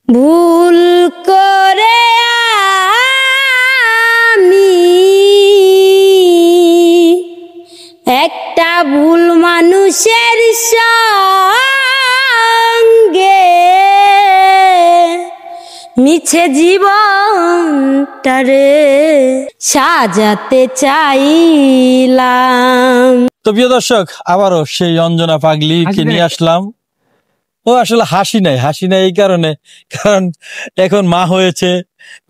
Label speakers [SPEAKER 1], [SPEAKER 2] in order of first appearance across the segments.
[SPEAKER 1] ভুল করে আমি একটা ভুল মানুষের সঙ্গে মিছে জীবনটারে সাজাতে চাইলাম।
[SPEAKER 2] তো প্রিয় দর্শক, আবারও সেই অঞ্জনা পাগলিকে নিয়ে আসলাম। ও আসলে হাসি নাই এই কারণ এখন মা হয়েছে,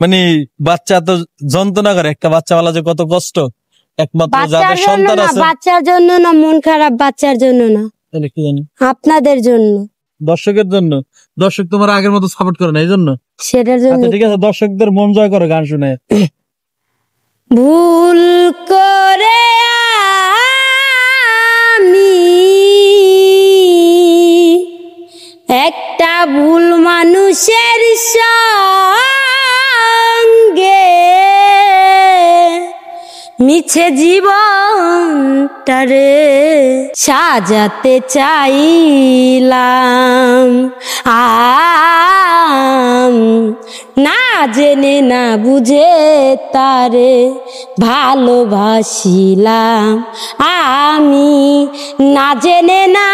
[SPEAKER 2] মানে বাচ্চা তো যন্ত্রণা করে, একটা বাচ্চা পালা যে কত কষ্ট, একমাত্র যাদের সন্তান আছে।
[SPEAKER 1] বাচ্চার জন্য না, মন খারাপ বাচ্চার জন্য না,
[SPEAKER 2] তাহলে কি জানি
[SPEAKER 1] আপনাদের জন্য,
[SPEAKER 2] দর্শকের জন্য। দর্শক তোমার আগের মতো সাপোর্ট করে না, এই জন্য
[SPEAKER 1] সেটার জন্য।
[SPEAKER 2] ঠিক আছে, দর্শকদের মন জয় করো গান শুনে।
[SPEAKER 1] ভুল করে আমি একটা ভুল মানুষের সঙ্গে মিছে জীবনটারে সাজাতে চাইলাম। না জেনে না বুঝে তারে ভালোবাসিলাম আমি, না জেনে না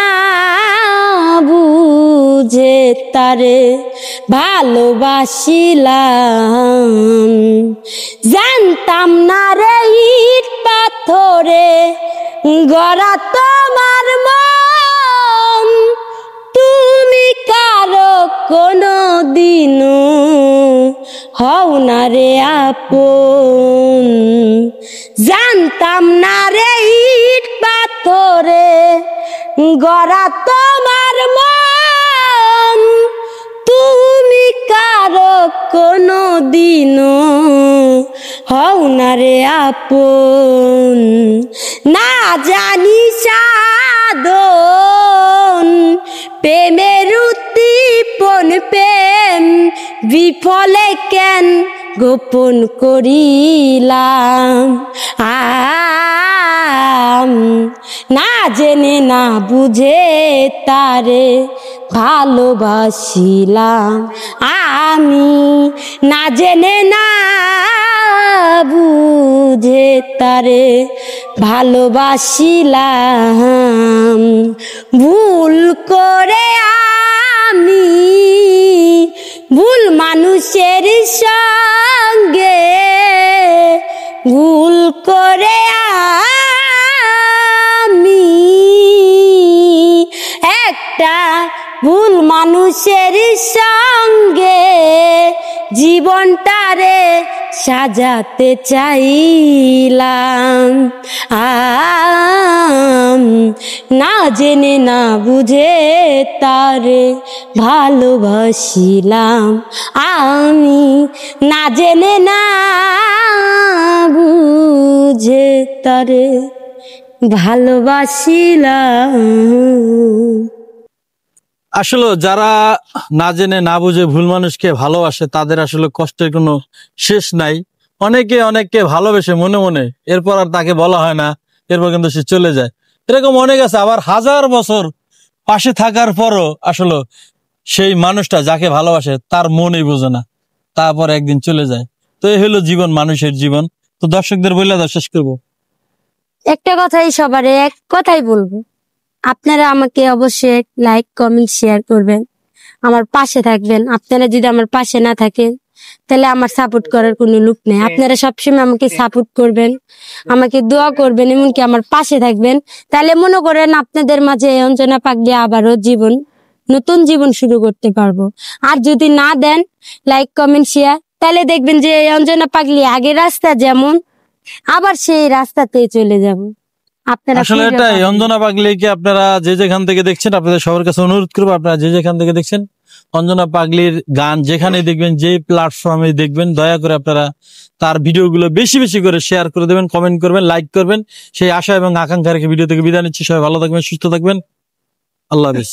[SPEAKER 1] বুঝে তারে ভালোবাসিলাম। জানতাম না রে ইট পাথরে গড়া তোমার মন, তুমি কারো কোনো দিনও হও না রে আপন। জানতাম না রে ইট পাথরে গড়া তোমার মন, তুমি কারো কোনো দিনও হও না রে আপন। না জানি সাধন প্রেমের উদ্দীপন, প্রেম বিফলে কেন গোপন করিলাম। না জেনে না বুঝে তারে ভালোবাসিলাম আমি, না জেনে না বুঝে তারে ভালোবাসিলাম। ভুল করে আমি ভুল মানুষের সঙ্গে, ভুল করে আমি একটা ভুল মানুষের সঙ্গে জীবনটারে সাজাতে চাইলাম। না জেনে না বুঝে তারে ভালোবাসিলাম আমি, না জেনে না বুঝে তারে ভালোবাসিলাম।
[SPEAKER 2] আসলে যারা না জেনে না বুঝে ভুল মানুষকে ভালোবাসে তাদের আসলে কষ্টের কোনো শেষ নাই। অনেকে ভালোবেসে মনে মনে, এরপর আর তাকে বলা হয় না, এরপর কিন্তু সে চলে যায়। এরকম অনেক আছে। আবার 1000 বছর পাশে থাকার পরও আসলে সেই মানুষটা যাকে ভালোবাসে তার মনই বোঝে না, তারপর একদিন চলে যায়। তো এই হলো জীবন, মানুষের জীবন। তো দর্শকদের বলে দাও, শেষ করবো।
[SPEAKER 1] একটা কথাই সবারে এক কথাই বলবো, আপনারা আমাকে অবশ্যই লাইক কমেন্ট শেয়ার করবেন, আমার পাশে থাকবেন। আপনারা যদি আমার পাশে না থাকেন তাহলে আমার সাপোর্ট করার কোনো লোক নেই। আপনারা সবসময় আমাকে সাপোর্ট করবেন, আমাকে দোয়া করবেন, এমনকি আমার পাশে থাকবেন। তাহলে মনে করেন আপনাদের মাঝে অঞ্জনা পাগলি আবারও নতুন জীবন শুরু করতে পারবো। আর যদি না দেন লাইক কমেন্ট শেয়ার, তাহলে দেখবেন যে অঞ্জনা পাগলি আগের রাস্তা যেমন আবার সেই রাস্তাতেই চলে যাব।
[SPEAKER 2] আসলে এটাই অঞ্জনা পাগলিকে আপনারা যে যেখান থেকে দেখছেন, আপনাদের সবার কাছে অনুরোধ করবো, আপনারা যে যেখান থেকে দেখছেন অঞ্জনা পাগলির গান যেখানে দেখবেন, যে প্ল্যাটফর্মে দেখবেন, দয়া করে আপনারা তার ভিডিওগুলো বেশি বেশি করে শেয়ার করে দেবেন, কমেন্ট করবেন, লাইক করবেন। সেই আশা এবং আকাঙ্ক্ষা রেখে ভিডিও থেকে বিদায় নিচ্ছি। সবাই ভালো থাকবেন, সুস্থ থাকবেন। আল্লাহ হাফেজ।